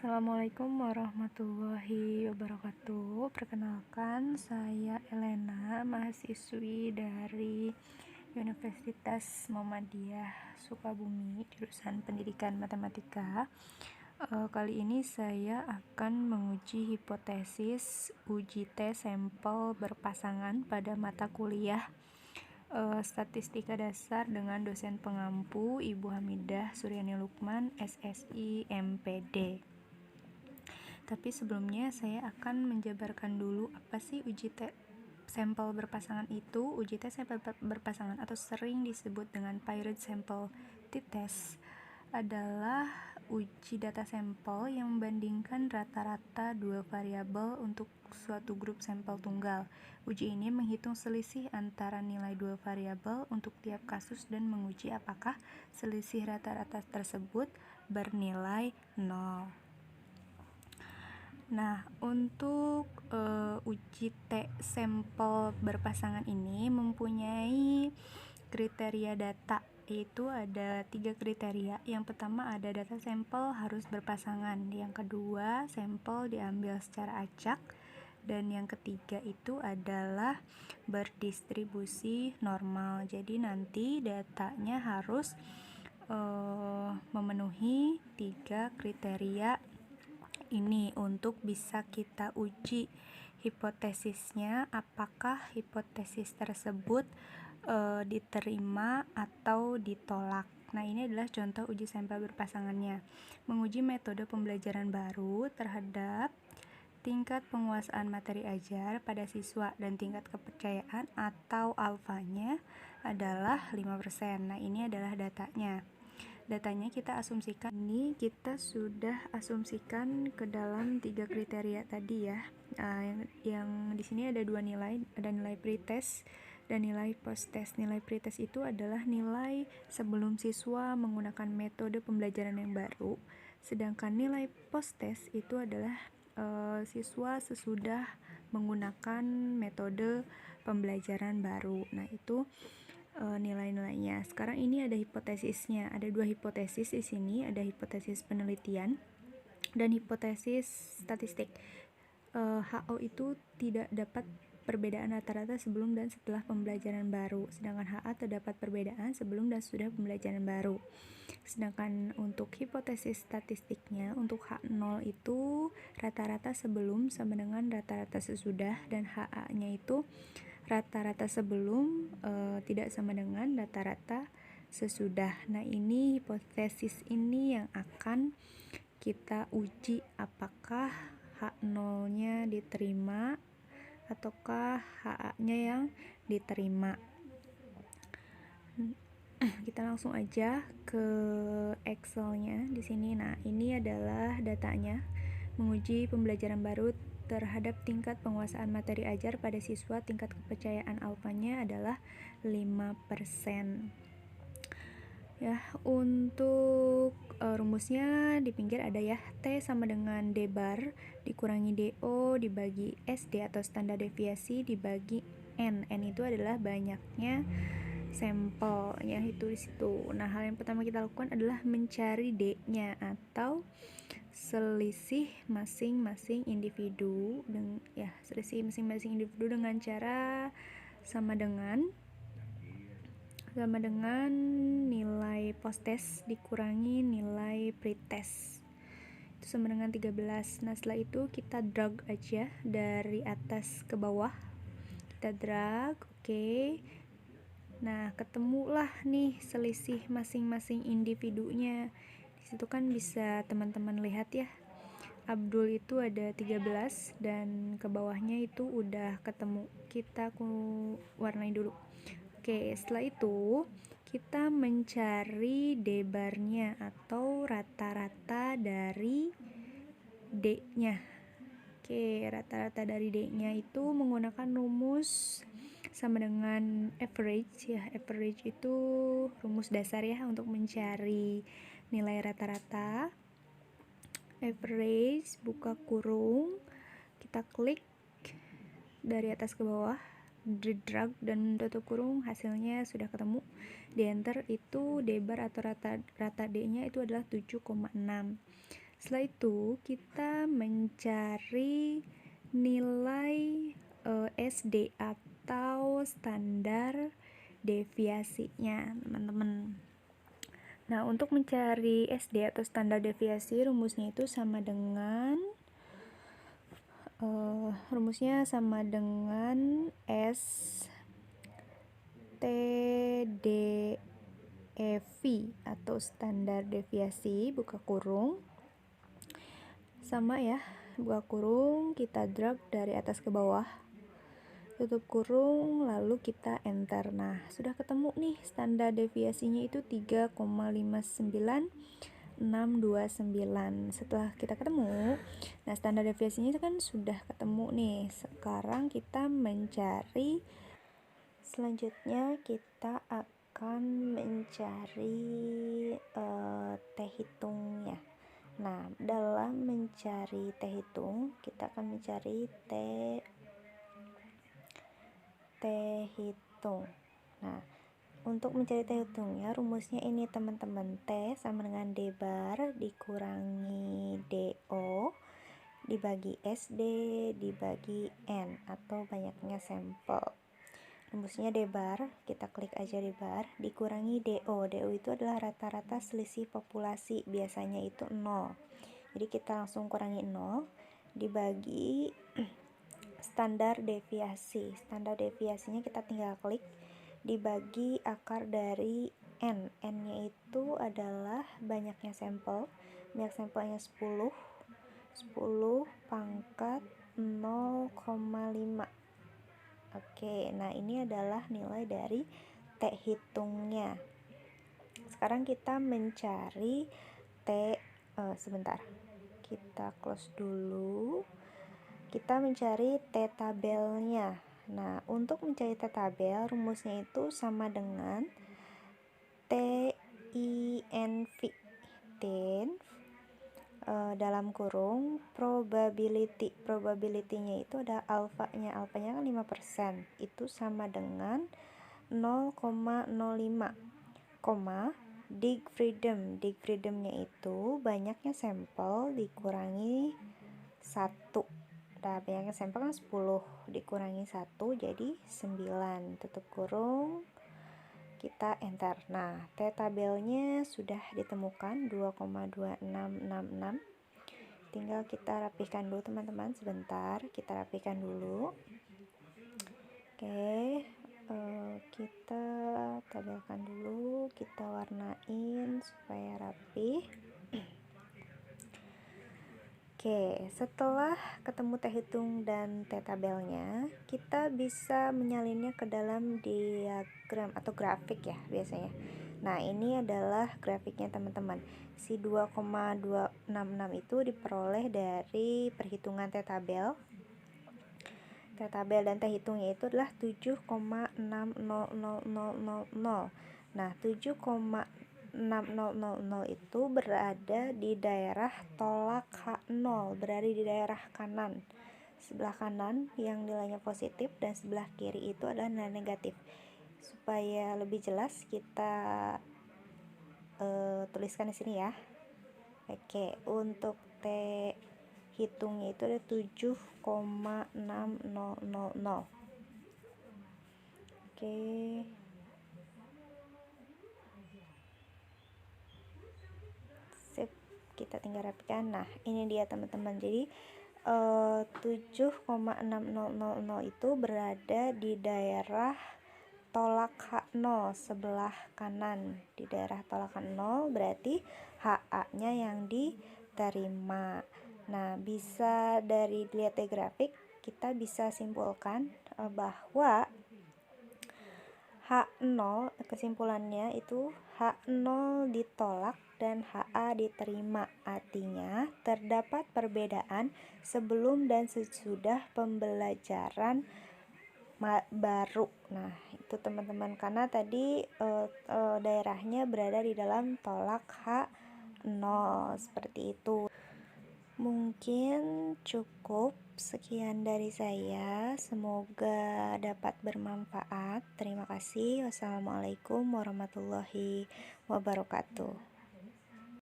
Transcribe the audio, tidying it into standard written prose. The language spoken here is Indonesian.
Assalamualaikum warahmatullahi wabarakatuh. Perkenalkan, saya Elena, mahasiswi dari Universitas Muhammadiyah Sukabumi, jurusan Pendidikan Matematika. Kali ini saya akan menguji hipotesis uji tes sampel berpasangan pada mata kuliah Statistika Dasar dengan dosen pengampu Ibu Hamidah Suryani Lukman, SSI MPD. Tapi sebelumnya saya akan menjabarkan dulu apa sih uji tes sampel berpasangan itu. Uji tes sampel berpasangan atau sering disebut dengan paired sample t-test adalah uji data sampel yang membandingkan rata-rata dua variabel untuk suatu grup sampel tunggal. Uji ini menghitung selisih antara nilai dua variabel untuk tiap kasus dan menguji apakah selisih rata-rata tersebut bernilai 0. Nah, untuk uji sampel berpasangan ini mempunyai kriteria data, yaitu ada 3 kriteria. Yang pertama ada data sampel harus berpasangan, yang kedua sampel diambil secara acak, dan yang ketiga itu adalah berdistribusi normal. Jadi nanti datanya harus memenuhi 3 kriteria ini untuk bisa kita uji hipotesisnya, apakah hipotesis tersebut diterima atau ditolak. Nah, ini adalah contoh uji sampel berpasangannya. Menguji metode pembelajaran baru terhadap tingkat penguasaan materi ajar pada siswa dan tingkat kepercayaan atau alfanya adalah 5%. Nah, ini adalah datanya. Datanya kita asumsikan, ini kita sudah asumsikan ke dalam 3 kriteria tadi ya. Yang di sini ada 2 nilai, ada nilai pretest dan nilai post-test. Nilai pretest itu adalah nilai sebelum siswa menggunakan metode pembelajaran yang baru, sedangkan nilai post-test itu adalah siswa sesudah menggunakan metode pembelajaran baru. Nah, itu nilai-nilainya. Sekarang ini ada hipotesisnya. Ada 2 hipotesis di sini, ada hipotesis penelitian dan hipotesis statistik. HO itu tidak dapat perbedaan rata-rata sebelum dan setelah pembelajaran baru, sedangkan HA terdapat perbedaan sebelum dan sudah pembelajaran baru. Sedangkan untuk hipotesis statistiknya, untuk H0 itu rata-rata sebelum sama dengan rata-rata sesudah, dan HA-nya itu rata-rata sebelum tidak sama dengan rata-rata sesudah. Nah, ini hipotesis ini yang akan kita uji apakah H0-nya diterima ataukah HA-nya yang diterima. Kita langsung aja ke Excel-nya di sini. Nah, ini adalah datanya. Menguji pembelajaran baru terhadap tingkat penguasaan materi ajar pada siswa, tingkat kepercayaan alfanya adalah 5%. Ya, untuk rumusnya di pinggir ada ya, T sama dengan D bar dikurangi DO dibagi SD atau standar deviasi dibagi N. N itu adalah banyaknya sampel ya, itu di situ. Nah, hal yang pertama kita lakukan adalah mencari D-nya atau selisih masing-masing individu selisih masing-masing individu dengan cara sama dengan nilai post-test dikurangi nilai pre-test, itu sama dengan 13. Nah, setelah itu kita drag aja dari atas ke bawah, kita drag, oke. Nah, ketemulah nih selisih masing-masing individunya. Di situ kan bisa teman-teman lihat ya, Abdul itu ada 13 dan ke bawahnya itu udah ketemu. Kita warnai dulu. Oke, setelah itu kita mencari D-barnya atau rata-rata dari D-nya. Oke, rata-rata dari D-nya itu menggunakan rumus sama dengan average ya. Average itu rumus dasar ya untuk mencari nilai rata-rata. Average, buka kurung, kita klik dari atas ke bawah, drag dan tutup kurung, hasilnya sudah ketemu. Di enter itu D bar atau rata D-nya itu adalah 7,6. Setelah itu kita mencari nilai SD atau standar deviasinya, teman-teman. Nah, untuk mencari SD atau standar deviasi, rumusnya itu sama dengan S TDEV atau standar deviasi, buka kurung, sama ya, buka kurung, kita drag dari atas ke bawah, tutup kurung, lalu kita enter. Nah, sudah ketemu nih standar deviasinya itu 3,59629. Setelah kita ketemu, nah standar deviasinya itu kan sudah ketemu nih. Sekarang kita mencari, selanjutnya kita akan mencari T hitungnya. Nah, dalam mencari T hitung, kita akan mencari T hitung. Nah, untuk mencari T hitungnya, rumusnya ini teman-teman, T sama dengan D bar dikurangi DO dibagi SD dibagi N atau banyaknya sampel. Rumusnya D bar, kita klik aja D bar, dikurangi DO. DO itu adalah rata-rata selisih populasi, biasanya itu 0. Jadi kita langsung kurangi 0 dibagi standar deviasi. Standar deviasinya kita tinggal klik dibagi akar dari N. N-nya itu adalah banyaknya sampel. Banyak sampelnya 10 pangkat 0,5. Oke, nah ini adalah nilai dari T hitungnya. Sekarang kita mencari sebentar, kita close dulu. Kita mencari T tabelnya. Nah, untuk mencari T tabel, rumusnya itu sama dengan TINV, dalam kurung probability-nya itu ada alfanya kan 5%, itu sama dengan 0,05, dig freedomnya itu banyaknya sampel dikurangi 1. Nah, banyaknya sampel kan 10 dikurangi 1 jadi 9, tutup kurung, kita enter. Nah, T tabelnya sudah ditemukan 2,2666. Tinggal kita rapihkan dulu teman-teman, sebentar kita rapihkan dulu. Oke, kita tabelkan dulu, kita warnain supaya rapi. Oke, setelah ketemu T hitung dan T tabelnya, kita bisa menyalinnya ke dalam diagram atau grafik ya biasanya. Nah, ini adalah grafiknya teman-teman. Si 2,266 itu diperoleh dari perhitungan T tabel. T tabel dan T hitungnya itu adalah 7,60000. Nah, 7,6000 itu berada di daerah tolak H0, berada di daerah kanan. Sebelah kanan yang nilainya positif dan sebelah kiri itu adalah nilai negatif. Supaya lebih jelas kita tuliskan di sini ya. Oke, untuk T hitungnya itu ada 7,60000. Oke. Kita tinggal rapikan. Nah, ini dia teman-teman. Jadi 7,6000 itu berada di daerah tolak H0 sebelah kanan. Di daerah tolak H0 berarti HA-nya yang diterima. Nah, bisa dari dilihat dari grafik kita bisa simpulkan bahwa H0, kesimpulannya itu H0 ditolak dan HA diterima. Artinya terdapat perbedaan sebelum dan sesudah pembelajaran baru. Nah, itu teman-teman, karena tadi daerahnya berada di dalam tolak H0 seperti itu. Mungkin cukup sekian dari saya, semoga dapat bermanfaat. Terima kasih. Wassalamualaikum warahmatullahi wabarakatuh.